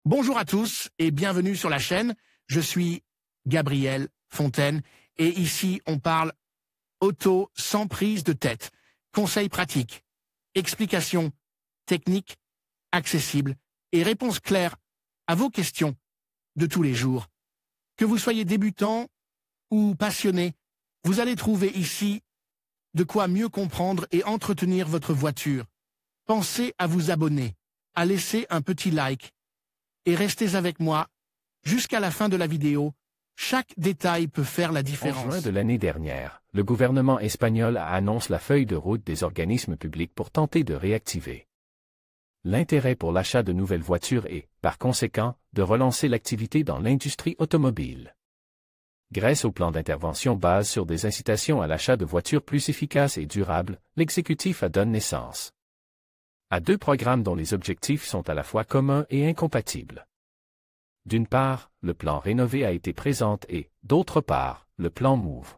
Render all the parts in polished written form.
Bonjour à tous et bienvenue sur la chaîne. Je suis Gabriel Fontaine et ici on parle auto sans prise de tête. Conseils pratiques, explications techniques, accessibles et réponses claires à vos questions de tous les jours. Que vous soyez débutant ou passionné, vous allez trouver ici de quoi mieux comprendre et entretenir votre voiture. Pensez à vous abonner, à laisser un petit like et restez avec moi jusqu'à la fin de la vidéo. Chaque détail peut faire la différence. En juin de l'année dernière, le gouvernement espagnol a annoncé la feuille de route des organismes publics pour tenter de réactiver l'intérêt pour l'achat de nouvelles voitures et, par conséquent, de relancer l'activité dans l'industrie automobile. Grâce au plan d'intervention basé sur des incitations à l'achat de voitures plus efficaces et durables, l'exécutif a donné naissance à deux programmes dont les objectifs sont à la fois communs et incompatibles. D'une part, le plan rénové a été présenté et, d'autre part, le plan MOVE.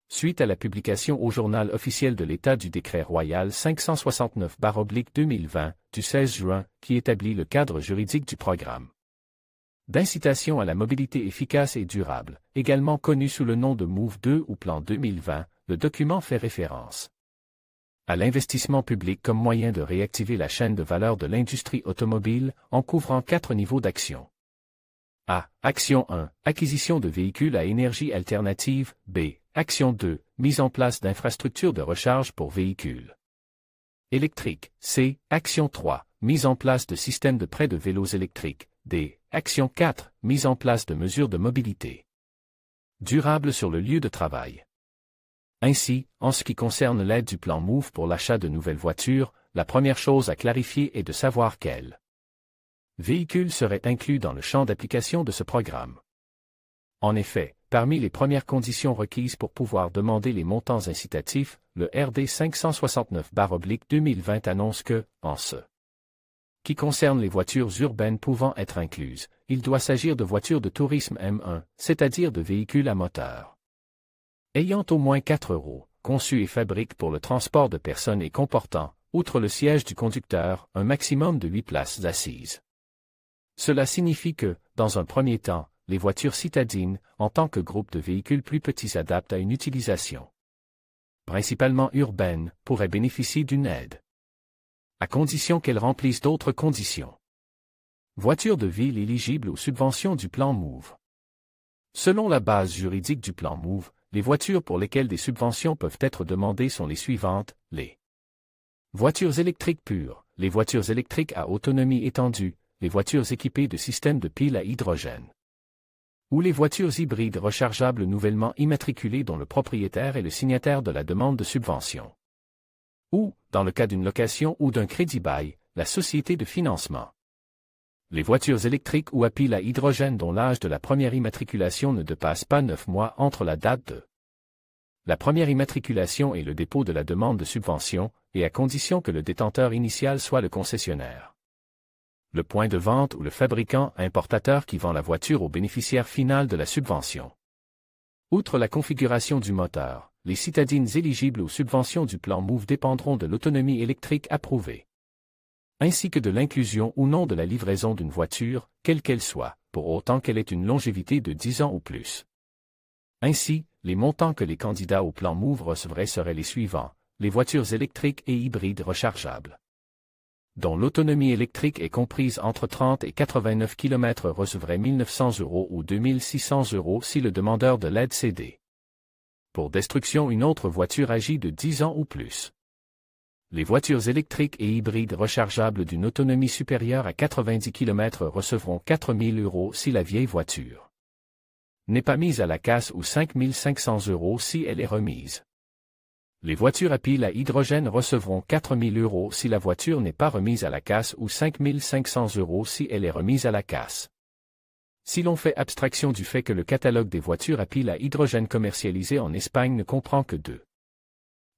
Suite à la publication au journal officiel de l'État du décret royal 569/2020 du 16 juin qui établit le cadre juridique du programme d'incitation à la mobilité efficace et durable, également connu sous le nom de MOVE 2 ou Plan 2020, le document fait référence à l'investissement public comme moyen de réactiver la chaîne de valeur de l'industrie automobile en couvrant 4 niveaux d'action. A. Action 1. Acquisition de véhicules à énergie alternative. B. Action 2. Mise en place d'infrastructures de recharge pour véhicules électriques. C. Action 3. Mise en place de systèmes de prêt de vélos électriques. D. Action 4. Mise en place de mesures de mobilité durable sur le lieu de travail. Ainsi, en ce qui concerne l'aide du plan MOVE pour l'achat de nouvelles voitures, la première chose à clarifier est de savoir quels véhicules seraient inclus dans le champ d'application de ce programme. En effet, parmi les premières conditions requises pour pouvoir demander les montants incitatifs, le RD 569/2020 annonce que, en ce qui concerne les voitures urbaines pouvant être incluses, il doit s'agir de voitures de tourisme M1, c'est-à-dire de véhicules à moteur ayant au moins 4 roues, conçus et fabriqués pour le transport de personnes et comportant, outre le siège du conducteur, un maximum de 8 places assises. Cela signifie que, dans un premier temps, les voitures citadines, en tant que groupe de véhicules plus petits s'adaptent à une utilisation principalement urbaine, pourraient bénéficier d'une aide, à condition qu'elles remplissent d'autres conditions. Voitures de ville éligibles aux subventions du plan MOVE. Selon la base juridique du plan MOVE, les voitures pour lesquelles des subventions peuvent être demandées sont les suivantes, les voitures électriques pures, les voitures électriques à autonomie étendue, les voitures équipées de systèmes de piles à hydrogène, ou les voitures hybrides rechargeables nouvellement immatriculées dont le propriétaire est le signataire de la demande de subvention. Ou, dans le cas d'une location ou d'un crédit-bail, la société de financement. Les voitures électriques ou à piles à hydrogène dont l'âge de la première immatriculation ne dépasse pas 9 mois entre la date de la première immatriculation et le dépôt de la demande de subvention, et à condition que le détenteur initial soit le concessionnaire, le point de vente ou le fabricant importateur qui vend la voiture au bénéficiaire final de la subvention. Outre la configuration du moteur, les citadines éligibles aux subventions du plan MOVE dépendront de l'autonomie électrique approuvée, ainsi que de l'inclusion ou non de la livraison d'une voiture, quelle qu'elle soit, pour autant qu'elle ait une longévité de 10 ans ou plus. Ainsi, les montants que les candidats au plan MOVE recevraient seraient les suivants: les voitures électriques et hybrides rechargeables, dont l'autonomie électrique est comprise entre 30 et 89 km recevraient 1 900 € ou 2 600 € si le demandeur de l'aide cédait pour destruction une autre voiture âgée de 10 ans ou plus. Les voitures électriques et hybrides rechargeables d'une autonomie supérieure à 90 km recevront 4 000 € si la vieille voiture n'est pas mise à la casse ou 5 500 € si elle est remise. Les voitures à piles à hydrogène recevront 4 000 € si la voiture n'est pas remise à la casse ou 5 500 € si elle est remise à la casse. Si l'on fait abstraction du fait que le catalogue des voitures à piles à hydrogène commercialisées en Espagne ne comprend que deux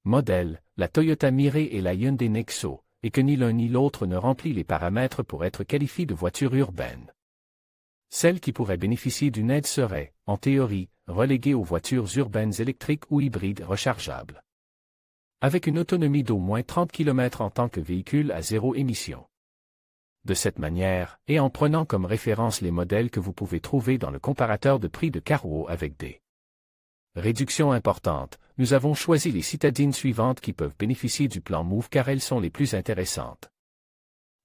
modèles, la Toyota Mirai et la Hyundai Nexo, et que ni l'un ni l'autre ne remplit les paramètres pour être qualifié de voiture urbaine, celles qui pourraient bénéficier d'une aide seraient, en théorie, reléguées aux voitures urbaines électriques ou hybrides rechargeables, avec une autonomie d'au moins 30 km en tant que véhicule à zéro émission. De cette manière, et en prenant comme référence les modèles que vous pouvez trouver dans le comparateur de prix de Carwow avec des réductions importantes, nous avons choisi les citadines suivantes qui peuvent bénéficier du plan Move car elles sont les plus intéressantes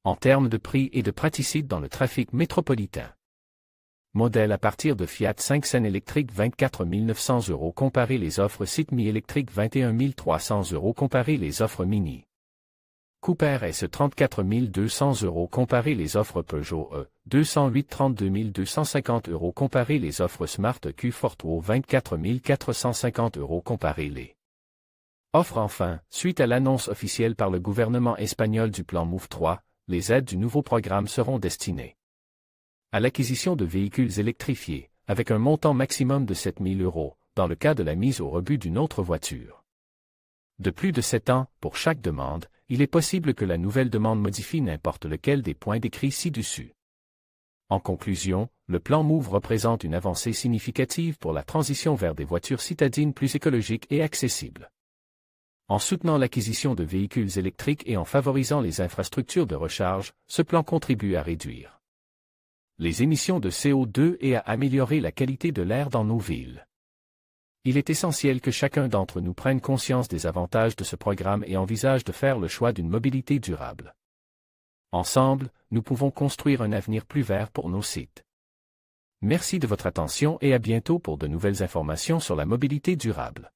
en termes de prix et de praticité dans le trafic métropolitain. Modèle à partir de Fiat 500 électrique 24 900 € comparé les offres Sitmi électrique 21 300 € comparé les offres Mini. Cooper S 34 200 € comparé les offres Peugeot E 208 32 250 € comparé les offres Smart Q Fortwo 24 450 € comparé les offres. Enfin, suite à l'annonce officielle par le gouvernement espagnol du plan Move 3, les aides du nouveau programme seront destinées à l'acquisition de véhicules électrifiés, avec un montant maximum de 7 000 €, dans le cas de la mise au rebut d'une autre voiture. De plus de 7 ans, pour chaque demande, il est possible que la nouvelle demande modifie n'importe lequel des points décrits ci-dessus. En conclusion, le plan Move représente une avancée significative pour la transition vers des voitures citadines plus écologiques et accessibles. En soutenant l'acquisition de véhicules électriques et en favorisant les infrastructures de recharge, ce plan contribue à réduire les émissions de CO2 et à améliorer la qualité de l'air dans nos villes. Il est essentiel que chacun d'entre nous prenne conscience des avantages de ce programme et envisage de faire le choix d'une mobilité durable. Ensemble, nous pouvons construire un avenir plus vert pour nos sites. Merci de votre attention et à bientôt pour de nouvelles informations sur la mobilité durable.